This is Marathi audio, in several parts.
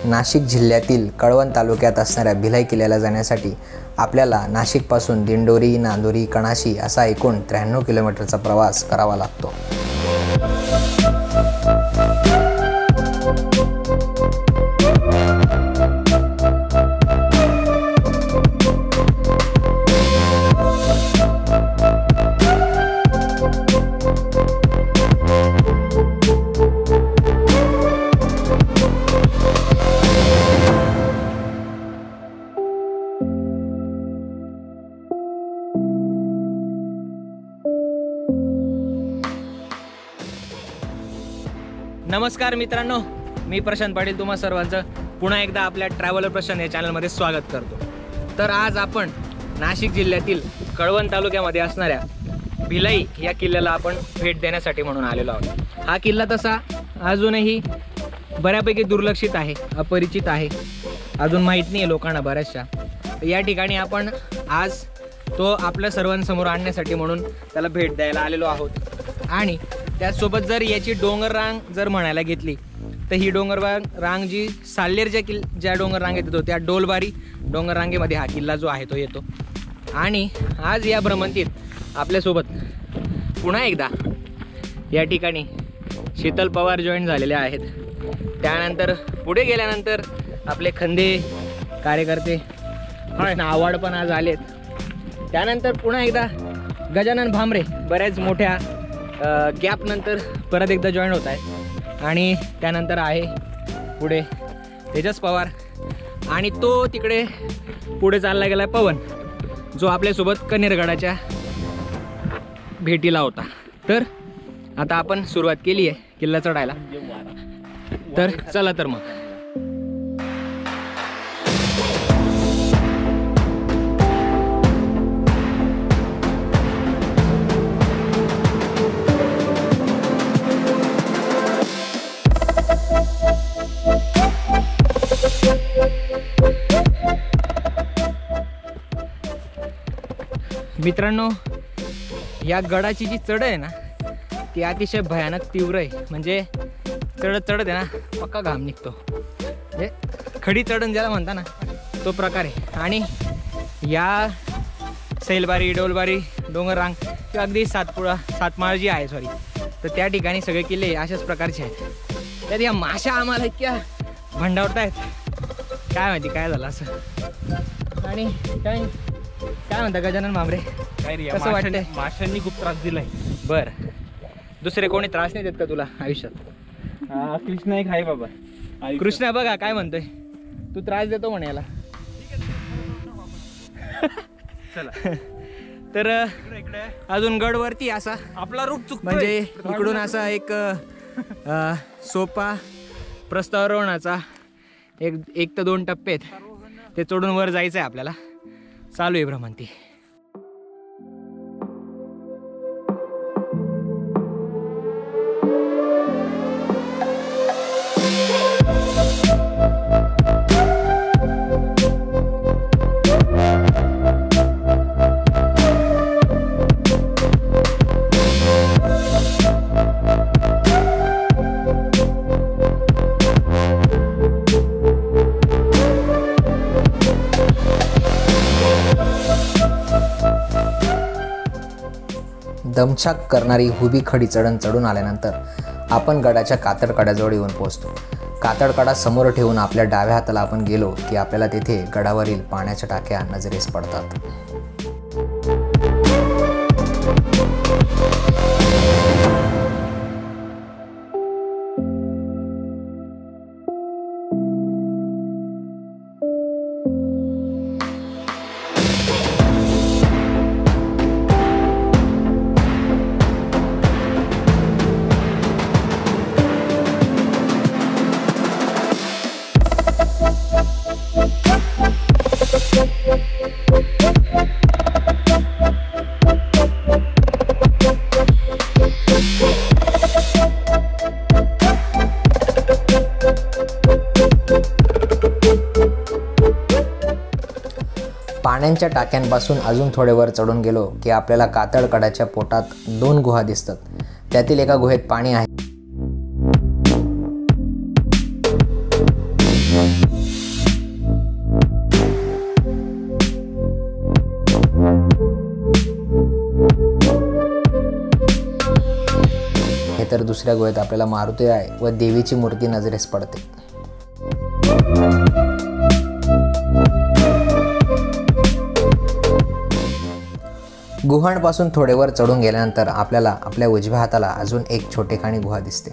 नाशिक जिल्ह्यातील कळवण तालुक्यात असणाऱ्या भिलाई किल्ल्याला जाण्यासाठी आपल्याला नाशिकपासून दिंडोरी, नांदोरी, कणाशी असा एकूण 93 किलोमीटरचा प्रवास करावा लागतो। नमस्कार मित्रांनो, मी प्रशांत पाटील तुम्हा सर्वांचं पुन्हा एकदा आपल्या ट्रॅव्हलर प्रशांत या चॅनलमध्ये स्वागत करतो। तर आज आपण नाशिक जिल्ह्यातील कळवण तालुक्यामध्ये असणाऱ्या भिलाई या किल्ल्याला आपण भेट देण्यासाठी म्हणून आलेलो आहोत। हा किल्ला तसा अजूनही बऱ्यापैकी दुर्लक्षित आहे, अपरिचित आहे, अजून माहीत नाही आहे लोकांना बऱ्याचशा। या ठिकाणी आपण आज तो आपल्या सर्वांसमोर आणण्यासाठी म्हणून त्याला भेट द्यायला आलेलो आहोत। आणि त्याचसोबत जर याची डोंगर रांग जर म्हणायला घेतली तर ही डोंगर रांग जी साल्हेर ज्या डोंगर रांगेत येतो त्या डोलबारी डोंगर रांगेमध्ये हा किल्ला जो आहे तो येतो। आणि आज या भ्रमंतीत आपल्यासोबत पुन्हा एकदा या ठिकाणी शीतल पवार जॉईन झालेले आहेत। त्यानंतर पुढे गेल्यानंतर आपले खंदे कार्यकर्ते कृष्ण आव्हाड पण आज आलेत। त्यानंतर पुन्हा एकदा गजानन भामरे बऱ्याच मोठ्या गॅप नंतर परत एकदा जॉईन होत आहे। आणि त्यानंतर आहे पुढे तेजस पवार आणि तो तिकडे पुढे चालला गेला पवन, जो आपल्यासोबत कनेरगडाच्या भेटीला होता। तर आता आपण सुरुवात केली आहे किल्ला चढायला, तर चला तर मग। मित्रांनो, या गडाची जी चढ आहे ना ती अतिशय भयानक तीव्र आहे। म्हणजे चढत आहे ना पक्का घाम निघतो, म्हणजे खडी चढण ज्याला म्हणता ना तो प्रकार आहे। आणि या सैलबारी, डोलबारी डोंगर रांग किंवा अगदी सातमाळ जी आहे तर त्या ठिकाणी सगळे किल्ले अशाच प्रकारचे आहेत। त्यात या माशा आम्हाला इतक्या भंडावत आहेत, काय माहिती काय झालं असं। आणि काय म्हणता गजानन भामरे, कसं वाटतंय? माशांनी खूप त्रास दिलाय। बर, दुसरे कोणी त्रास नाही देत का तुला आयुष्यात? कृष्ण एक आहे बाबा। कृष्णा बघा काय म्हणतोय, तू त्रास देतो म्हणे याला। चला तर अजून गडवरती असा आपला रूट चुकतोय, म्हणजे इकडून असा एक सोपा प्रस्तावरोहणाचा एक ते 2 टप्पे आहेत, ते चढून वर जायचं आहे आपल्याला। चालू आहे भ्रमंती। दमछाक करणारी हुबी खडी चढून आल्यानंतर आपण गडाच्या कातळकड्याजवळ येऊन पोहोचतो। कातळकडा समोर ठेवून आपल्या डाव्या हाताला आपण गेलो की आपल्याला तेथे गडावरील पाण्याच्या टाक्या नजरेस पडतात। पाण्याच्या टाक्यांपासून अजून थोडे वर चढून गेलो की आपल्याला कातळकडाच्या पोटात 2 गुहा दिसतात। त्यातील एका गुहेत पाणी आहे। दुसऱ्या गुहेत आपल्याला मारुती आहे व देवीची मूर्ती नजरेस पडते. गुहांपासून थोडे वर चढून गेल्यानंतर आपल्याला आपल्या उजव्या हाताला अजून एक छोटेखानी गुहा दिसते.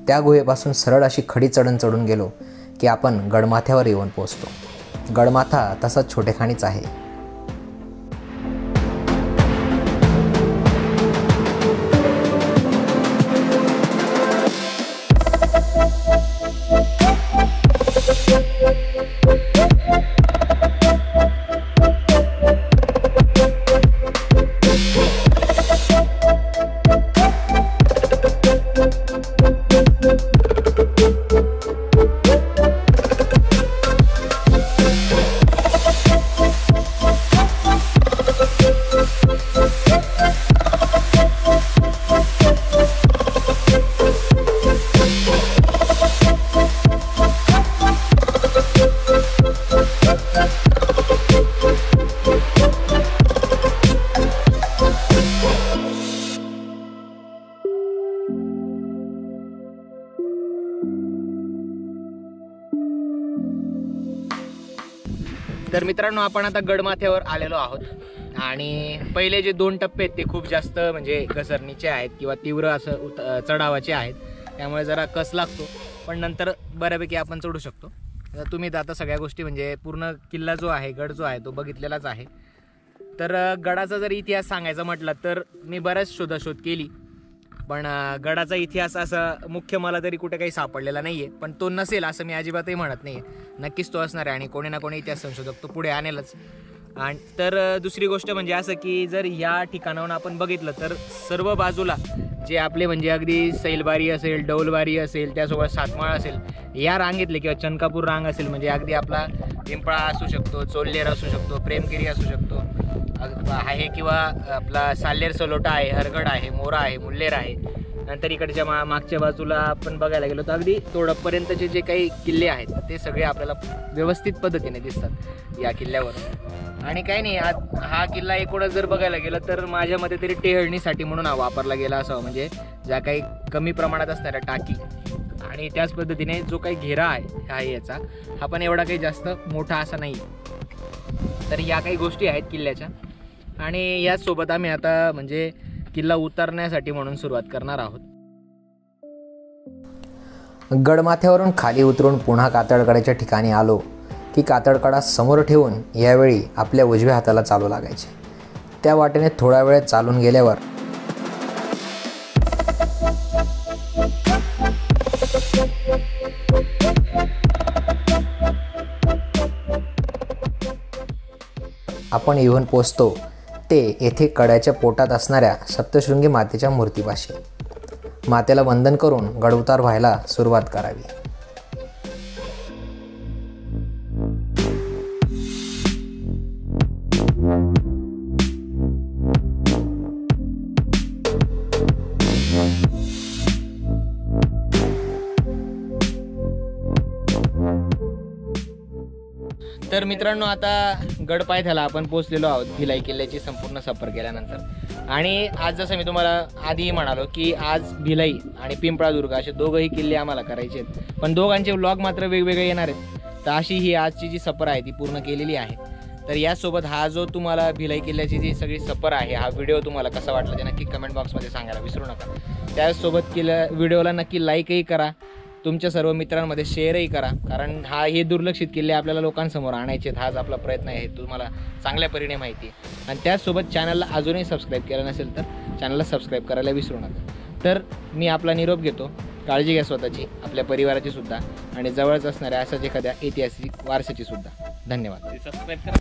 त्या गुहेपासून सरळ अशी खडी चढून गेलो की आपण गडमाथ्यावर येऊन पोहोचतो. गडमाथा तसाच छोटेखानीच आहे. तर मित्रांनो, आपण आता गडमाथ्यावर आलेलो आहोत आणि पहिले जे 2 टप्पे आहेत ते खूप जास्त म्हणजे घसरणीचे आहेत किंवा तीव्र असं चढावाचे आहेत, त्यामुळे जरा कस लागतो, पण नंतर बऱ्यापैकी आपण चढू शकतो. तुम्ही आता सगळ्या गोष्टी म्हणजे पूर्ण किल्ला जो आहे, गड जो आहे तो बघितलेलाच आहे. तर गडाचा जर इतिहास सांगायचा म्हटलं तर मी बऱ्याच शोधाशोध केली, पण गडाचा इतिहास असा मुख्य मला तरी कुठे काही सापडलेला नाही आहे. पण तो नसेल असं मी अजिबातही म्हणत नाही आहे, नक्कीच तो असणार आहे आणि कोणी ना कोणी इतिहास संशोधक तो पुढे आणेलच. आणि तर दुसरी गोष्ट म्हणजे असं की जर या ठिकाणाहून आपण बघितलं तर सर्व बाजूला जे आपले म्हणजे अगदी सैलबारी असेल, डौलबारी असेल, त्यासोबत सातमाळ असेल, या रांगेतले किंवा चनकापूर रांग असेल, म्हणजे अगदी आपला पिंपळा असू शकतो, चोल्लेर असू शकतो, प्रेमगिरी असू शकतो आहे, किंवा आपला साल्लेर सलोटा आहे, हरगड आहे, मोरा आहे, मुल्लेर आहे. नंतर इकडच्या मागच्या बाजूला आपण बघायला गेलो तर अगदी तोडपर्यंतचे जे काही किल्ले आहेत ते सगळे आपल्याला व्यवस्थित पद्धतीने दिसतात या किल्ल्यावर. आणि काही नाही, हा किल्ला एकूणच जर बघायला गेलं तर माझ्या मते तरी टेहळणीसाठी म्हणून हा वापरला गेला असावा, म्हणजे ज्या काही कमी प्रमाणात असणाऱ्या टाकी आणि त्याच पद्धतीने जो काही घेरा आहे याचा, हा पण एवढा काही जास्त मोठा असा नाही. तर या काही गोष्टी आहेत किल्ल्याच्या आणि याचसोबत आम्ही आता म्हणजे किल्ला उतरण्यासाठी म्हणून सुरुवात करणार आहोत. गडमाथ्यावरून खाली उतरून पुन्हा कातळकड्याच्या ठिकाणी आलो की कातळकडा समोर ठेवून यावेळी आपल्या उजव्या हाताला चालू लागायचे. त्या वाटेने थोडा वेळ चालून गेल्यावर आपण येऊन पोचतो ते येथे कड्याच्या पोटात असणाऱ्या सप्तशृंगी मातेच्या मूर्तीपाशी. मातेला वंदन करून गडउतार व्हायला सुरुवात करावी. तर मित्रांनो, आता गडपायथ्याला आपण पोहोचलेलो आहोत भिलाई किल्ल्याची संपूर्ण सफर केल्यानंतर. आणि आज जसं मी तुम्हाला आधीही म्हणालो की आज भिलाई आणि पिंपळादुर्ग असे दोघंही किल्ले आम्हाला करायचे आहेत, पण दोघांचे व्लॉग मात्र वेगवेगळे येणार आहेत. तर अशी ही आजची जी सफर आहे ती पूर्ण केलेली आहे. तर यासोबत हा जो तुम्हाला भिलाई किल्ल्याची जी सगळी सफर आहे, हा व्हिडिओ तुम्हाला कसा वाटला ते नक्की कमेंट बॉक्समध्ये सांगायला विसरू नका. त्यासोबत व्हिडिओला नक्की लाईकही करा, तुमच्या सर्व मित्रांमध्ये शेअरही करा, कारण हे दुर्लक्षित किल्ले आपल्याला लोकांसमोर आणायचे आहेत. हाच आपला प्रयत्न आहे, तुम्हाला चांगल्या परीने माहिती आहे. आणि त्याचसोबत चॅनलला अजूनही सबस्क्राईब केलं नसेल तर चॅनलला सबस्क्राईब करायला विसरू नका. तर मी आपला निरोप घेतो. काळजी घ्या स्वतःची, आपल्या परिवाराची सुद्धा, आणि जवळच असणाऱ्या अशाच एखाद्या ऐतिहासिक वारसाची सुद्धा. धन्यवाद. सबस्क्राईब करा.